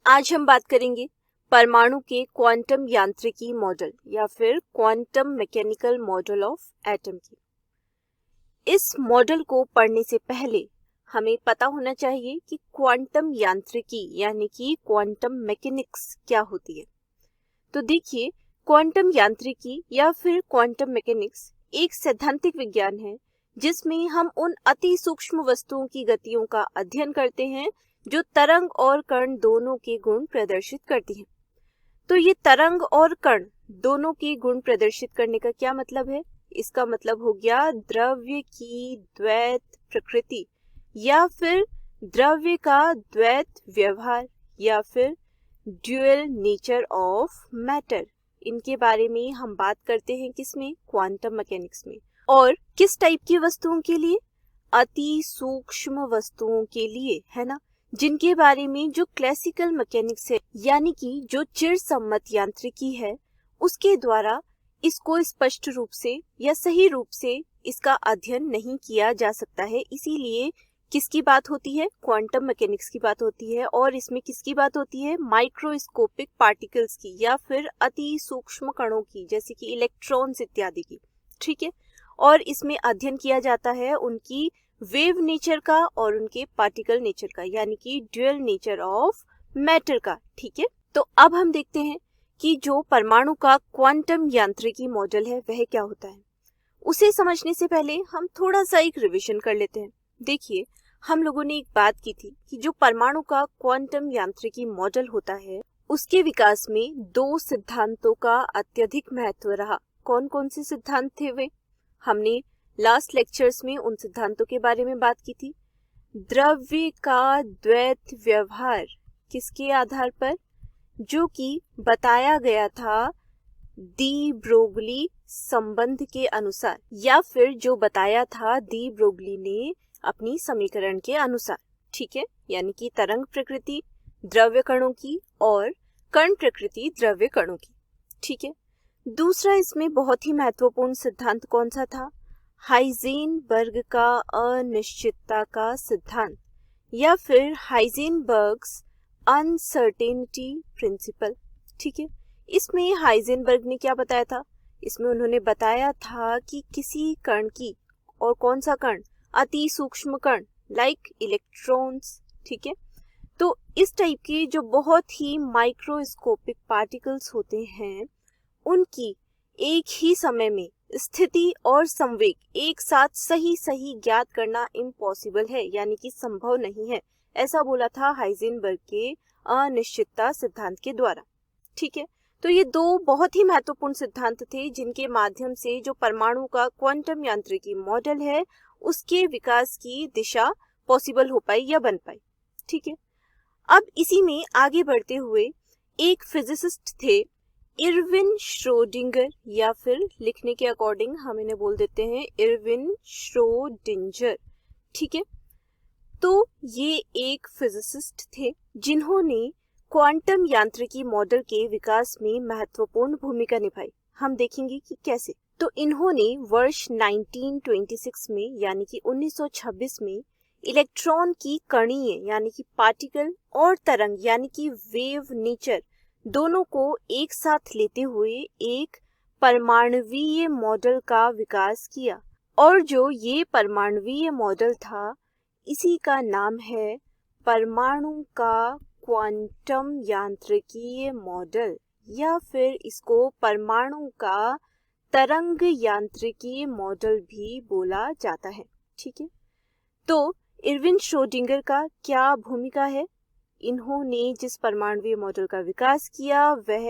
आज हम बात करेंगे परमाणु के क्वांटम यांत्रिकी मॉडल या फिर quantum mechanical model of atom की। इस मॉडल को पढ़ने से पहले हमें पता होना चाहिए कि क्वांटम यांत्रिकी यानी कि क्वांटम मैकेनिक्स क्या होती है। तो देखिए, क्वांटम यांत्रिकी या फिर क्वांटम मैकेनिक्स एक सैद्धांतिक विज्ञान है जिसमें हम उन अति सूक्ष्म वस्तुओं की गतियों का अध्ययन करते हैं जो तरंग और कण दोनों के गुण प्रदर्शित करती हैं। तो ये तरंग और कण दोनों के गुण प्रदर्शित करने का क्या मतलब है? इसका मतलब हो गया द्रव्य की द्वैत प्रकृति या फिर द्रव्य का द्वैत व्यवहार या फिर ड्यूअल नेचर ऑफ मैटर। इनके बारे में हम बात करते हैं किसमें? क्वांटम मैकेनिक्स में। और किस टाइप की वस्तुओं के लिए? अति सूक्ष्म वस्तुओं के लिए, है ना, जिनके बारे में जो क्लासिकल मैकेनिक्स है यानी कि जो चिरसम्मत यांत्रिकी है उसके द्वारा इसको स्पष्ट रूप से या सही रूप से इसका अध्ययन नहीं किया जा सकता है। इसीलिए किसकी बात होती है? क्वांटम मैकेनिक्स की बात होती है। और इसमें किसकी बात होती है? माइक्रोस्कोपिक पार्टिकल्स की या फिर अति सूक्ष्म कणों की, जैसे कि इलेक्ट्रॉन्स इत्यादि की। ठीक है। और इसमें अध्ययन किया जाता है उनकी वेव नेचर का और उनके पार्टिकल नेचर का, यानी कि ड्यूअल नेचर ऑफ मैटर का। ठीक है। तो अब हम देखते हैं कि जो परमाणु का क्वांटम यांत्रिकी मॉडल है वह क्या होता है। उसे समझने से पहले हम थोड़ा सा एक रिवीजन कर लेते हैं। देखिए, हम लोगों ने एक बात की थी कि जो परमाणु का क्वांटम यांत्रिकी मॉडल होता है उसके विकास में दो सिद्धांतों का अत्यधिक महत्व रहा। कौन कौन से सिद्धांत थे वे? हमने लास्ट लेक्चर्स में उन सिद्धांतों के बारे में बात की थी। द्रव्य का द्वैत व्यवहार किसके आधार पर? जो कि बताया गया था डी ब्रोगली संबंध के अनुसार, या फिर जो बताया था डी ब्रोगली ने अपनी समीकरण के अनुसार। ठीक है। यानी कि तरंग प्रकृति द्रव्य कणों की और कण प्रकृति द्रव्य कणों की। ठीक है। दूसरा इसमें बहुत ही महत्वपूर्ण सिद्धांत कौन सा था? हाइजेनबर्ग का अनिश्चितता का सिद्धांत या फिर हाइजेनबर्ग्स अनसर्टेनिटी प्रिंसिपल। ठीक है। इसमें हाइजेनबर्ग ने क्या बताया था? इसमें उन्होंने बताया था कि किसी कण की, और कौन सा कण? अति सूक्ष्म कण लाइक इलेक्ट्रॉन्स। ठीक है। तो इस टाइप के जो बहुत ही माइक्रोस्कोपिक पार्टिकल्स होते हैं उनकी एक ही समय में स्थिति और संवेग एक साथ सही ज्ञात करना इम्पॉसिबल है, यानी कि संभव नहीं है। ऐसा बोला था हाइजेनबर्ग के अनिश्चितता सिद्धांत के द्वारा। ठीक है। तो ये दो बहुत ही महत्वपूर्ण सिद्धांत थे जिनके माध्यम से जो परमाणु का क्वांटम यांत्रिकी मॉडल है उसके विकास की दिशा पॉसिबल हो पाई या बन पाई। ठीक है। अब इसी में आगे बढ़ते हुए एक फिजिसिस्ट थे इरविन श्रोडिंगर, या फिर लिखने के अकॉर्डिंग हम इन्हें बोल देते हैं इरविन श्रोडिंगर। ठीक है। तो ये एक फिजिसिस्ट थे जिन्होंने क्वांटम यांत्रिकी मॉडल के विकास में महत्वपूर्ण भूमिका निभाई। हम देखेंगे कि कैसे। तो इन्होंने वर्ष 1926 में यानी कि 1926 में इलेक्ट्रॉन की कणीय यानी कि पार्टिकल और तरंग यानी कि वेव नेचर दोनों को एक साथ लेते हुए एक परमाणुवीय मॉडल का विकास किया। और जो ये परमाणुवीय मॉडल था इसी का नाम है परमाणु का क्वांटम यांत्रिकीय मॉडल, या फिर इसको परमाणु का तरंग यांत्रिकीय मॉडल भी बोला जाता है। ठीक है। तो इरविन श्रोडिंगर का क्या भूमिका है? इन्होंने जिस परमाणुवीय मॉडल का विकास किया वह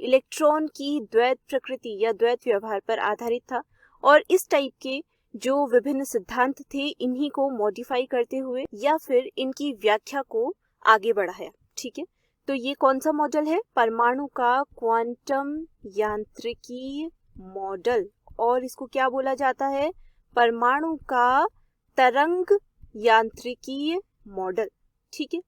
इलेक्ट्रॉन की द्वैत प्रकृति या द्वैत व्यवहार पर आधारित था, और इस टाइप के जो विभिन्न सिद्धांत थे इन्हीं को मॉडिफाई करते हुए या फिर इनकी व्याख्या को आगे बढ़ाया। ठीक है। तो ये कौन सा मॉडल है? परमाणु का क्वांटम यांत्रिकी मॉडल, और इसको क्या बोला जाता है? परमाणु का तरंग यांत्रिकीय मॉडल। ठीक है।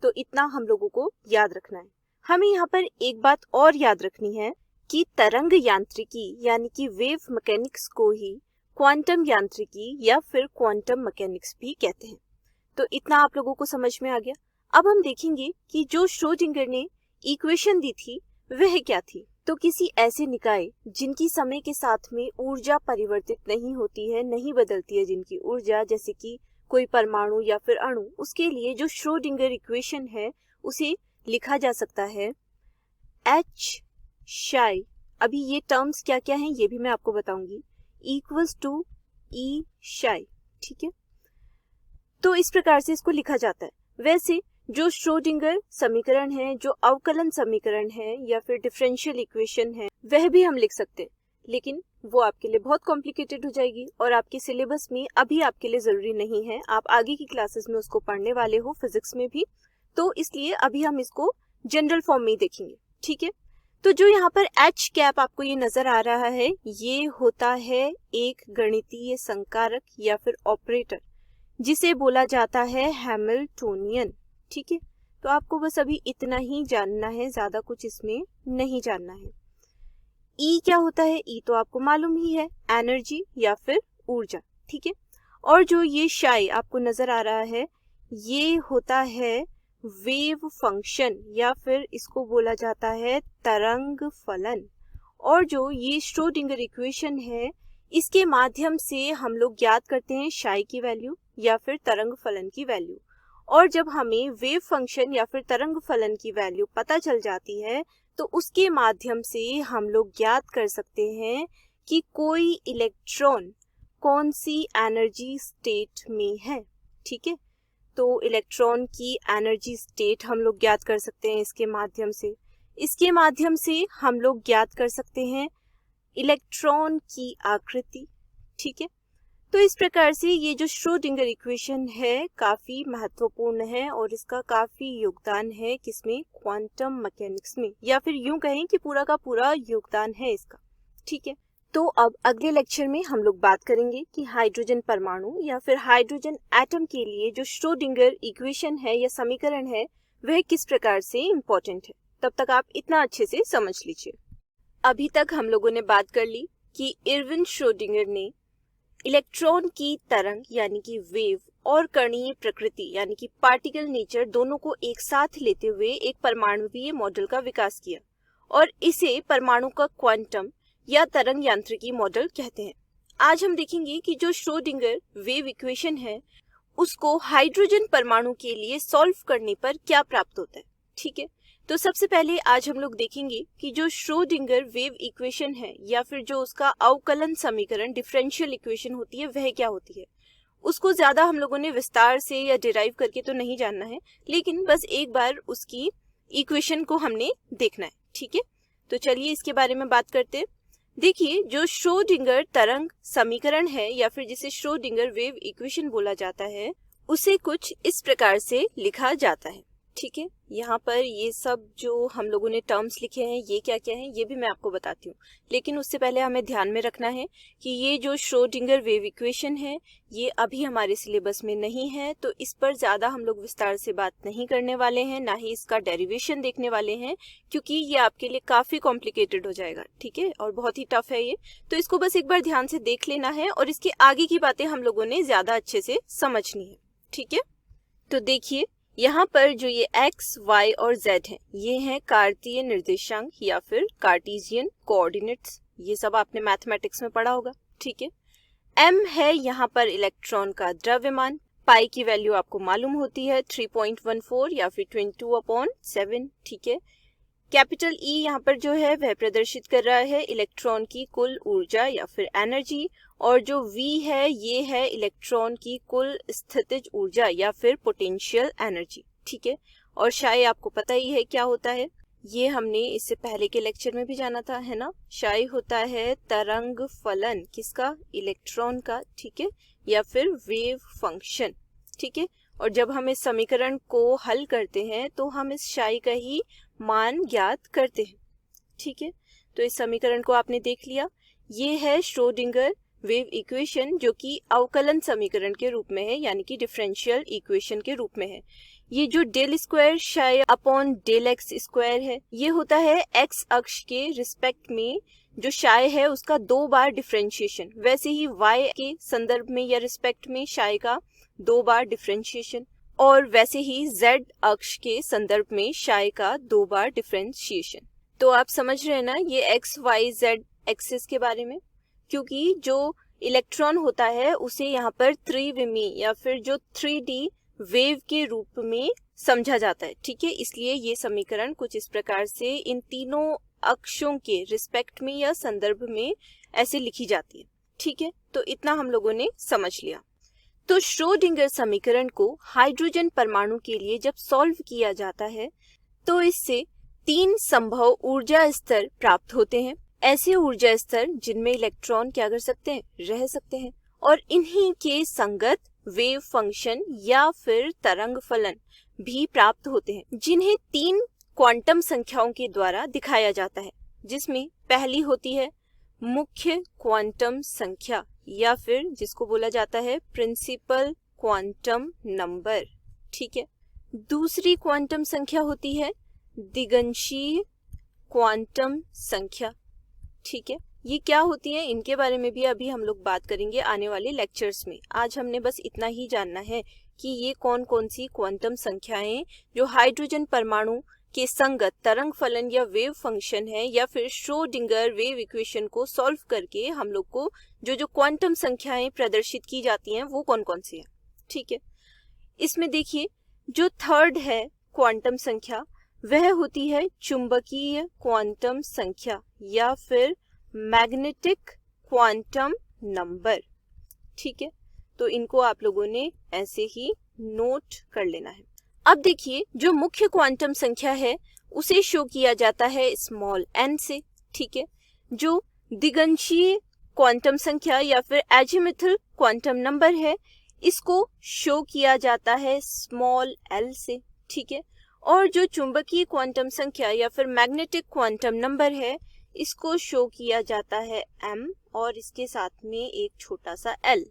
तो इतना हम लोगों को याद रखना है। हमें यहाँ पर एक बात और याद रखनी है कि तरंग यांत्रिकी यानी कि वेव मैकेनिक्स को ही क्वांटम यांत्रिकी या फिर क्वांटम मैकेनिक्स भी कहते हैं। तो इतना आप लोगों को समझ में आ गया। अब हम देखेंगे कि जो श्रोडिंगर ने इक्वेशन दी थी वह क्या थी। तो किसी ऐसे निकाय जिनकी समय के साथ में ऊर्जा परिवर्तित नहीं होती है, नहीं बदलती है जिनकी ऊर्जा, जैसे कि कोई परमाणु या फिर अणु, उसके लिए जो श्रोडिंगर इक्वेशन है उसे लिखा जा सकता है H psi, अभी ये टर्म्स क्या क्या हैं ये भी मैं आपको बताऊंगी, इक्वल्स टू E psi, ठीक है। तो इस प्रकार से इसको लिखा जाता है। वैसे जो श्रोडिंगर समीकरण है, जो अवकलन समीकरण है या फिर डिफरेंशियल इक्वेशन है, वह भी हम लिख सकते हैं, लेकिन वो आपके लिए बहुत कॉम्प्लिकेटेड हो जाएगी और आपके सिलेबस में अभी आपके लिए जरूरी नहीं है। आप आगे की क्लासेस में उसको पढ़ने वाले हो, फिजिक्स में भी, तो इसलिए अभी हम इसको जनरल फॉर्म में ही देखेंगे, ठीक है। तो जो यहाँ पर H कैप आपको ये नजर आ रहा है, ये होता है एक गणितीय संकारक या फिर ऑपरेटर, जिसे बोला जाता है हैमिल्टोनियन, ठीक है। तो आपको बस अभी इतना ही जानना है, ज्यादा कुछ इसमें नहीं जानना है। E क्या होता है? E तो आपको मालूम ही है, एनर्जी या फिर ऊर्जा, ठीक है। और जो ये psi आपको नजर आ रहा है, ये होता है वेव फंक्शन या फिर इसको बोला जाता है तरंग फलन। और जो ये श्रोडिंगर इक्वेशन है, इसके माध्यम से हम लोग ज्ञात करते हैं psi की वैल्यू या फिर तरंग फलन की वैल्यू। और जब हमें वेव फंक्शन या फिर तरंग फलन की वैल्यू पता चल जाती है, तो उसके माध्यम से हम लोग ज्ञात कर सकते हैं कि कोई इलेक्ट्रॉन कौन सी एनर्जी स्टेट में है, ठीक है। तो इलेक्ट्रॉन की एनर्जी स्टेट हम लोग ज्ञात कर सकते हैं इसके माध्यम से। इसके माध्यम से हम लोग ज्ञात कर सकते हैं इलेक्ट्रॉन की आकृति, ठीक है। तो इस प्रकार से ये जो श्रोडिंगर इक्वेशन है काफी महत्वपूर्ण है और इसका काफी योगदान है किसमें? क्वांटम मैकेनिक्स में, या फिर यूं कहें कि पूरा का पूरा योगदान है इसका, ठीक है। तो अब अगले लेक्चर में हम लोग बात करेंगे कि हाइड्रोजन परमाणु या फिर हाइड्रोजन एटम के लिए जो श्रोडिंगर इक्वेशन है या समीकरण है वह किस प्रकार से इम्पोर्टेंट है। तब तक आप इतना अच्छे से समझ लीजिए। अभी तक हम लोगों ने बात कर ली कि इरविन श्रोडिंगर ने इलेक्ट्रॉन की तरंग यानी कि वेव और कणीय प्रकृति यानी कि पार्टिकल नेचर दोनों को एक साथ लेते हुए एक परमाणुवीय मॉडल का विकास किया और इसे परमाणु का क्वांटम या तरंग यांत्रिकी मॉडल कहते हैं। आज हम देखेंगे कि जो श्रोडिंगर वेव इक्वेशन है उसको हाइड्रोजन परमाणु के लिए सॉल्व करने पर क्या प्राप्त होता है, ठीक है। तो सबसे पहले आज हम लोग देखेंगे कि जो श्रोडिंगर वेव इक्वेशन है या फिर जो उसका अवकलन समीकरण डिफरेंशियल इक्वेशन होती है वह क्या होती है। उसको ज्यादा हम लोगों ने विस्तार से या डिराइव करके तो नहीं जानना है, लेकिन बस एक बार उसकी इक्वेशन को हमने देखना है, ठीक है। तो चलिए इसके बारे में बात करते हैं। देखिए, जो श्रोडिंगर तरंग समीकरण है या फिर जिसे श्रोडिंगर वेव इक्वेशन बोला जाता है, उसे कुछ इस प्रकार से लिखा जाता है, ठीक है। यहाँ पर ये सब जो हम लोगों ने टर्म्स लिखे हैं ये क्या क्या हैं ये भी मैं आपको बताती हूँ, लेकिन उससे पहले हमें ध्यान में रखना है कि ये जो श्रोडिंगर वेव इक्वेशन है ये अभी हमारे सिलेबस में नहीं है, तो इस पर ज़्यादा हम लोग विस्तार से बात नहीं करने वाले हैं, ना ही इसका डेरिवेशन देखने वाले हैं, क्योंकि ये आपके लिए काफ़ी कॉम्प्लिकेटेड हो जाएगा, ठीक है, और बहुत ही टफ है ये। तो इसको बस एक बार ध्यान से देख लेना है और इसके आगे की बातें हम लोगों ने ज़्यादा अच्छे से समझनी है, ठीक है। तो देखिए, यहाँ पर जो ये x, y और z है ये हैं कार्तीय निर्देशांक या फिर कार्टेशियन कोऑर्डिनेट्स। ये सब आपने मैथमेटिक्स में पढ़ा होगा, ठीक है। m है यहाँ पर इलेक्ट्रॉन का द्रव्यमान, पाई की वैल्यू आपको मालूम होती है 3.14 या फिर 22/7, ठीक है। कैपिटल E यहाँ पर जो है वह प्रदर्शित कर रहा है इलेक्ट्रॉन की कुल ऊर्जा या फिर एनर्जी, और जो V है ये है इलेक्ट्रॉन की कुल स्थितिज ऊर्जा या फिर पोटेंशियल एनर्जी, ठीक है। और psi आपको पता ही है क्या होता है, ये हमने इससे पहले के लेक्चर में भी जाना था, है ना। psi होता है तरंग फलन, किसका? इलेक्ट्रॉन का, ठीक है, या फिर वेव फंक्शन, ठीक है। और जब हम इस समीकरण को हल करते हैं तो हम इस psi का ही मान ज्ञात करते हैं, ठीक है। तो इस समीकरण को आपने देख लिया, ये है श्रोडिंगर वेव इक्वेशन जो कि अवकलन समीकरण के रूप में है यानी कि डिफरेंशियल इक्वेशन के रूप में है। ये जो del square psi upon del x square है ये होता है एक्स अक्ष के रिस्पेक्ट में जो psi है उसका 2 बार डिफरेंशिएशन, वैसे ही y के संदर्भ में या रिस्पेक्ट में psi का 2 बार डिफरेंशिएशन। और वैसे ही z अक्ष के संदर्भ में psi का 2 बार डिफरेंशिएशन। तो आप समझ रहे हैं ना ये x y z एक्सिस के बारे में, क्योंकि जो इलेक्ट्रॉन होता है उसे यहाँ पर त्रिविमी या फिर जो 3D वेव के रूप में समझा जाता है, ठीक है। इसलिए ये समीकरण कुछ इस प्रकार से इन तीनों अक्षों के रिस्पेक्ट में या संदर्भ में ऐसे लिखी जाती है, ठीक है। तो इतना हम लोगों ने समझ लिया। तो श्रोडिंगर समीकरण को हाइड्रोजन परमाणु के लिए जब सॉल्व किया जाता है तो इससे 3 संभव ऊर्जा स्तर प्राप्त होते हैं। ऐसे ऊर्जा स्तर जिनमें इलेक्ट्रॉन क्या कर सकते हैं, रह सकते हैं, और इन्हीं के संगत वेव फंक्शन या फिर तरंग फलन भी प्राप्त होते हैं, जिन्हें 3 क्वांटम संख्याओं के द्वारा दिखाया जाता है, जिसमें पहली होती है मुख्य क्वांटम संख्या या फिर जिसको बोला जाता है प्रिंसिपल क्वांटम नंबर, ठीक है। दूसरी क्वांटम संख्या होती है दिगंशीय क्वांटम संख्या, ठीक है। ये क्या होती है इनके बारे में भी अभी हम लोग बात करेंगे आने वाले लेक्चर्स में। आज हमने बस इतना ही जानना है कि ये कौन कौन सी क्वांटम संख्याएं जो हाइड्रोजन परमाणु के संगत तरंग फलन या वेव फंक्शन है या फिर श्रोडिंगर वेव इक्वेशन को सॉल्व करके हम लोग को जो क्वांटम संख्याएं प्रदर्शित की जाती हैं वो कौन कौन सी है, ठीक है। इसमें देखिए जो थर्ड है क्वांटम संख्या वह होती है चुंबकीय क्वांटम संख्या या फिर मैग्नेटिक क्वांटम नंबर, ठीक है। तो इनको आप लोगों ने ऐसे ही नोट कर लेना है। अब देखिए जो मुख्य क्वांटम संख्या है उसे शो किया जाता है स्मॉल n से, ठीक है। जो दिगंशीय क्वांटम संख्या या फिर एजीमुथल क्वांटम नंबर है इसको शो किया जाता है स्मॉल l से, ठीक है। और जो चुंबकीय क्वांटम संख्या या फिर मैग्नेटिक क्वांटम नंबर है इसको शो किया जाता है m और इसके साथ में एक छोटा सा l,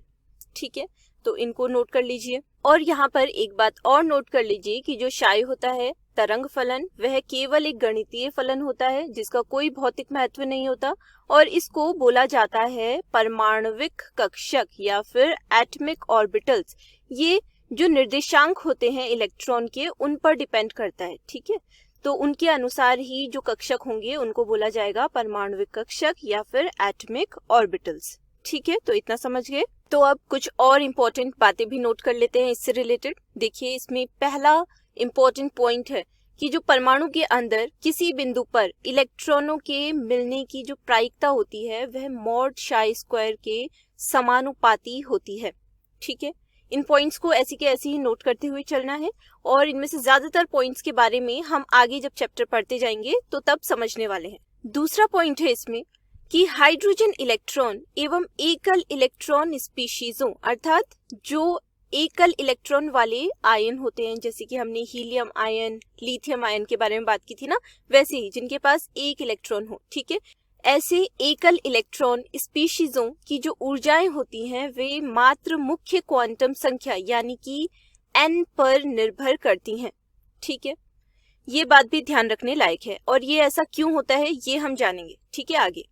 ठीक है। तो इनको नोट कर लीजिए। और यहाँ पर एक बात और नोट कर लीजिए कि जो psi होता है तरंग फलन वह केवल एक गणितीय फलन होता है जिसका कोई भौतिक महत्व नहीं होता और इसको बोला जाता है परमाणविक कक्षक या फिर एटमिक ऑर्बिटल्स। ये जो निर्देशांक होते हैं इलेक्ट्रॉन के उन पर डिपेंड करता है, ठीक है। तो उनके अनुसार ही जो कक्षक होंगे उनको बोला जाएगा परमाणविक कक्षक या फिर एटमिक ऑर्बिटल्स, ठीक है। तो इतना समझ गए। तो अब कुछ और इम्पोर्टेंट बातें भी नोट कर लेते हैं इससे रिलेटेड। देखिए इसमें पहला इम्पोर्टेंट पॉइंट है कि जो परमाणु के अंदर किसी बिंदु पर इलेक्ट्रॉनों के मिलने की जो प्रायिकता होती है वह मॉड psi स्क्वायर के समानुपाती होती है, ठीक है। इन पॉइंट्स को ऐसे के ऐसे ही नोट करते हुए चलना है और इनमें से ज्यादातर पॉइंट्स के बारे में हम आगे जब चैप्टर पढ़ते जाएंगे तो तब समझने वाले हैं। दूसरा पॉइंट है इसमें कि हाइड्रोजन इलेक्ट्रॉन एवं एकल इलेक्ट्रॉन स्पीशीजों अर्थात जो एकल इलेक्ट्रॉन वाले आयन होते हैं, जैसे कि हमने हीलियम आयन, लिथियम आयन के बारे में बात की थी ना, वैसे ही जिनके पास एक इलेक्ट्रॉन हो, ठीक है। ऐसे एकल इलेक्ट्रॉन स्पीशीजों की जो ऊर्जाएं होती हैं वे मात्र मुख्य क्वांटम संख्या यानी कि n पर निर्भर करती हैं, ठीक है। ये बात भी ध्यान रखने लायक है और ये ऐसा क्यों होता है ये हम जानेंगे, ठीक है, आगे।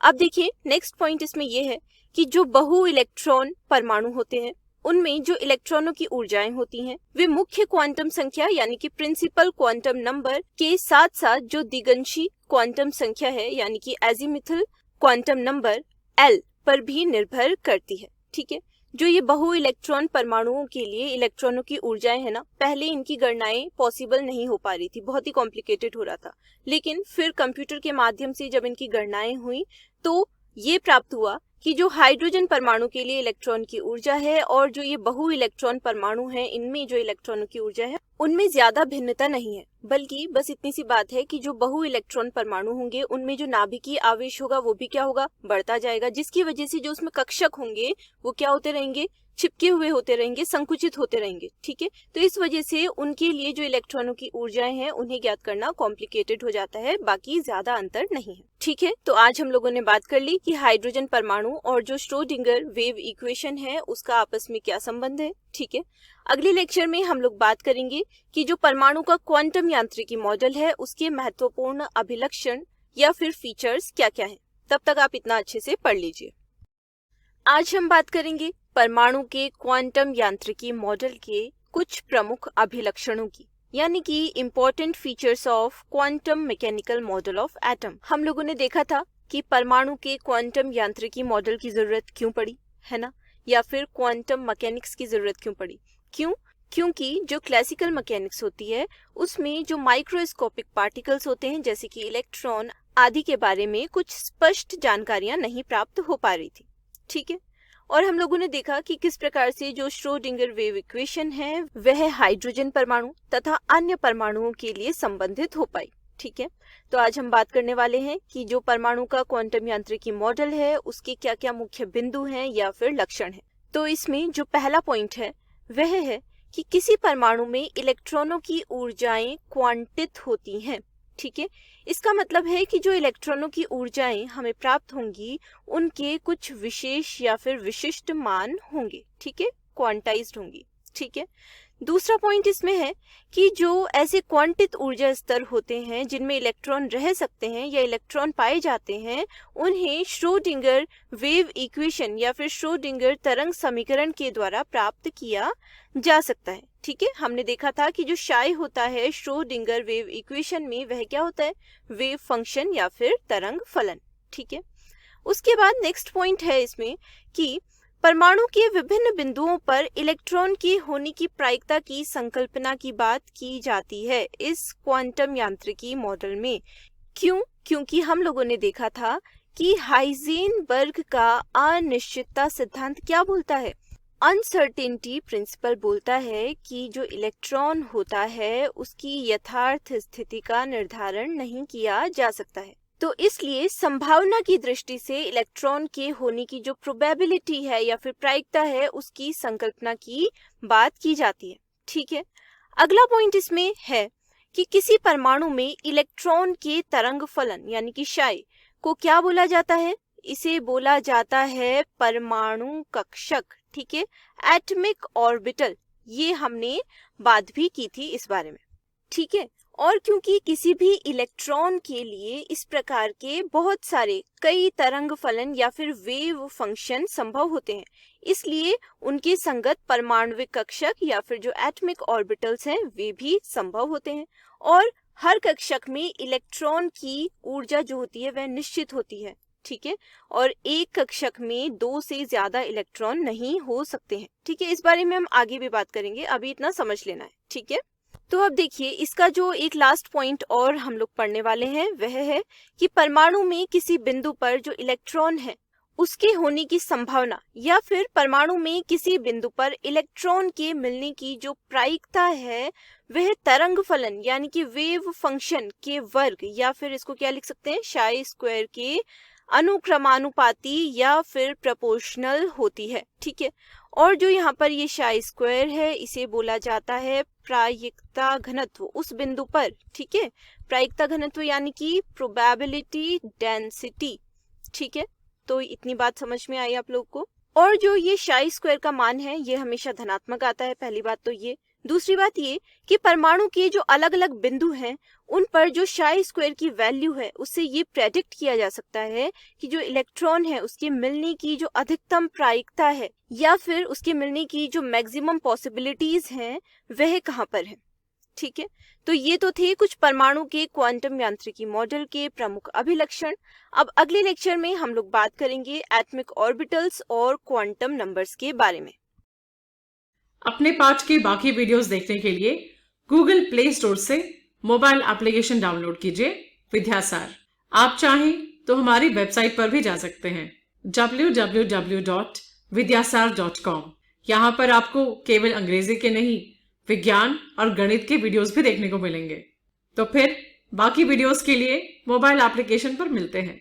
अब देखिए नेक्स्ट पॉइंट इसमें यह है कि जो बहु इलेक्ट्रॉन परमाणु होते हैं उनमें जो इलेक्ट्रॉनों की ऊर्जाएं होती हैं वे मुख्य क्वांटम संख्या यानी कि प्रिंसिपल क्वांटम नंबर के साथ साथ जो दिगंशी क्वांटम संख्या है यानी कि एजीमुथल क्वांटम नंबर l पर भी निर्भर करती है, ठीक है। जो ये बहु इलेक्ट्रॉन परमाणुओं के लिए इलेक्ट्रॉनों की ऊर्जाएं है ना, पहले इनकी गणनाएं पॉसिबल नहीं हो पा रही थी, बहुत ही कॉम्प्लिकेटेड हो रहा था। लेकिन फिर कंप्यूटर के माध्यम से जब इनकी गणनाएं हुई तो ये प्राप्त हुआ कि जो हाइड्रोजन परमाणु के लिए इलेक्ट्रॉन की ऊर्जा है और जो ये बहु इलेक्ट्रॉन परमाणु है इनमें जो इलेक्ट्रॉनों की ऊर्जा है उनमें ज्यादा भिन्नता नहीं है, बल्कि बस इतनी सी बात है कि जो बहु इलेक्ट्रॉन परमाणु होंगे उनमें जो नाभिकीय आवेश होगा वो भी क्या होगा, बढ़ता जाएगा, जिसकी वजह से जो उसमें कक्षक होंगे वो क्या होते रहेंगे, चिपके हुए होते रहेंगे, संकुचित होते रहेंगे, ठीक है। तो इस वजह से उनके लिए जो इलेक्ट्रॉनों की ऊर्जाएं हैं उन्हें ज्ञात करना कॉम्प्लिकेटेड हो जाता है, बाकी ज्यादा अंतर नहीं है, ठीक है। तो आज हम लोगों ने बात कर ली कि हाइड्रोजन परमाणु और जो श्रोडिंगर वेव इक्वेशन है उसका आपस में क्या संबंध है, ठीक है। अगले लेक्चर में हम लोग बात करेंगे कि जो परमाणु का क्वांटम यांत्रिकी मॉडल है उसके महत्वपूर्ण अभिलक्षण या फिर फीचर्स क्या क्या है। तब तक आप इतना अच्छे से पढ़ लीजिए। आज हम बात करेंगे परमाणु के क्वांटम यांत्रिकी मॉडल के कुछ प्रमुख अभिलक्षणों की, यानी कि important features of quantum mechanical model of atom. हम लोगों ने देखा था कि परमाणु के क्वांटम यांत्रिकी मॉडल की जरूरत क्यों पड़ी, है ना, या फिर क्वांटम मैकेनिक्स की जरूरत क्यों पड़ी। क्योंकि जो क्लासिकल मैकेनिक्स होती है उसमें जो माइक्रोस्कोपिक पार्टिकल्स होते हैं जैसे कि इलेक्ट्रॉन आदि के बारे में कुछ स्पष्ट जानकारियां नहीं प्राप्त हो पा रही थी। ठीक है, और हम लोगों ने देखा कि किस प्रकार से जो श्रोडिंगर वेव इक्वेशन है वह हाइड्रोजन परमाणु तथा अन्य परमाणुओं के लिए संबंधित हो पाई। ठीक है, तो आज हम बात करने वाले हैं कि जो परमाणु का क्वांटम यांत्रिकी मॉडल है उसके क्या क्या मुख्य बिंदु हैं या फिर लक्षण हैं। तो इसमें जो पहला पॉइंट है वह है कि किसी परमाणु में इलेक्ट्रॉनों की ऊर्जाएं क्वांटित होती हैं। ठीक है, इसका मतलब है कि जो इलेक्ट्रॉनों की ऊर्जाएं हमें प्राप्त होंगी उनके कुछ विशेष या फिर विशिष्ट मान होंगे। ठीक है, क्वांटाइज्ड होंगी। ठीक है, दूसरा पॉइंट इसमें है कि जो ऐसे क्वांटित ऊर्जा स्तर होते हैं जिनमें इलेक्ट्रॉन रह सकते हैं या इलेक्ट्रॉन पाए जाते हैं उन्हें श्रोडिंगर वेव इक्वेशन या फिर श्रोडिंगर तरंग समीकरण के द्वारा प्राप्त किया जा सकता है। ठीक है, हमने देखा था कि जो शाई होता है श्रोडिंगर वेव इक्वेशन में वह क्या होता है, वेव फंक्शन या फिर तरंग फलन। ठीक है, उसके बाद नेक्स्ट पॉइंट है इसमें कि परमाणु के विभिन्न बिंदुओं पर इलेक्ट्रॉन के होने की प्रायिकता की संकल्पना की बात की जाती है इस क्वांटम यांत्रिकी मॉडल में। क्योंकि हम लोगों ने देखा था कि हाइजेनबर्ग का अनिश्चितता सिद्धांत क्या बोलता है, अनसर्टेनिटी प्रिंसिपल बोलता है कि जो इलेक्ट्रॉन होता है उसकी यथार्थ स्थिति का निर्धारण नहीं किया जा सकता है। तो इसलिए संभावना की दृष्टि से इलेक्ट्रॉन के होने की जो प्रोबेबिलिटी है या फिर प्रायिकता है उसकी संकल्पना की बात की जाती है। ठीक है, अगला पॉइंट इसमें है कि किसी परमाणु में इलेक्ट्रॉन के तरंग फलन यानी कि शाई को क्या बोला जाता है, इसे बोला जाता है परमाणु कक्षक। ठीक है, एटमिक ऑर्बिटल, ये हमने बात भी की थी इस बारे में। ठीक है, और क्योंकि किसी भी इलेक्ट्रॉन के लिए इस प्रकार के बहुत सारे कई तरंग फलन या फिर वेव फंक्शन संभव होते हैं, इसलिए उनके संगत परमाणविक कक्षक या फिर जो एटमिक ऑर्बिटल्स हैं वे भी संभव होते हैं। और हर कक्षक में इलेक्ट्रॉन की ऊर्जा जो होती है वह निश्चित होती है। ठीक है, और एक कक्षक में 2 से ज्यादा इलेक्ट्रॉन नहीं हो सकते हैं। ठीक है, इस बारे में हम आगे भी बात करेंगे, अभी इतना समझ लेना है। ठीक है, तो अब देखिए इसका जो एक लास्ट पॉइंट और हम लोग पढ़ने वाले हैं वह है कि परमाणु में किसी बिंदु पर जो इलेक्ट्रॉन है उसके होने की संभावना या फिर परमाणु में किसी बिंदु पर इलेक्ट्रॉन के मिलने की जो प्रायिकता है वह तरंग फलन यानी कि वेव फंक्शन के वर्ग या फिर इसको क्या लिख सकते हैं, शाई स्क्वायर के अनुक्रमानुपाती या फिर प्रोपोर्शनल होती है। ठीक है, और जो यहाँ पर ये शाई स्क्वायर है इसे बोला जाता है प्रायिकता घनत्व उस बिंदु पर। ठीक है, प्रायिकता घनत्व यानी कि प्रोबेबिलिटी डेंसिटी। ठीक है, तो इतनी बात समझ में आई आप लोग को। और जो ये शाई स्क्वायर का मान है ये हमेशा धनात्मक आता है, पहली बात तो ये। दूसरी बात ये कि परमाणु के जो अलग अलग बिंदु हैं उन पर जो शाई स्क्वायर की वैल्यू है उससे ये प्रेडिक्ट किया जा सकता है कि जो इलेक्ट्रॉन है उसके मिलने की जो अधिकतम प्रायिकता है या फिर उसके मिलने की जो मैक्सिमम पॉसिबिलिटीज हैं वह कहाँ पर है। ठीक है, तो ये तो थे कुछ परमाणु के क्वांटम यांत्रिकी मॉडल के प्रमुख अभिलक्षण। अब अगले लेक्चर में हम लोग बात करेंगे एटमिक ऑर्बिटल्स और क्वांटम नंबर्स के बारे में। अपने पाठ के बाकी वीडियोस देखने के लिए गूगल प्ले स्टोर से मोबाइल एप्लीकेशन डाउनलोड कीजिए विद्यासार। आप चाहें तो हमारी वेबसाइट पर भी जा सकते हैं www.vidyasar.com। यहाँ पर आपको केवल अंग्रेजी के नहीं विज्ञान और गणित के वीडियोस भी देखने को मिलेंगे। तो फिर बाकी वीडियोस के लिए मोबाइल एप्लीकेशन पर मिलते हैं।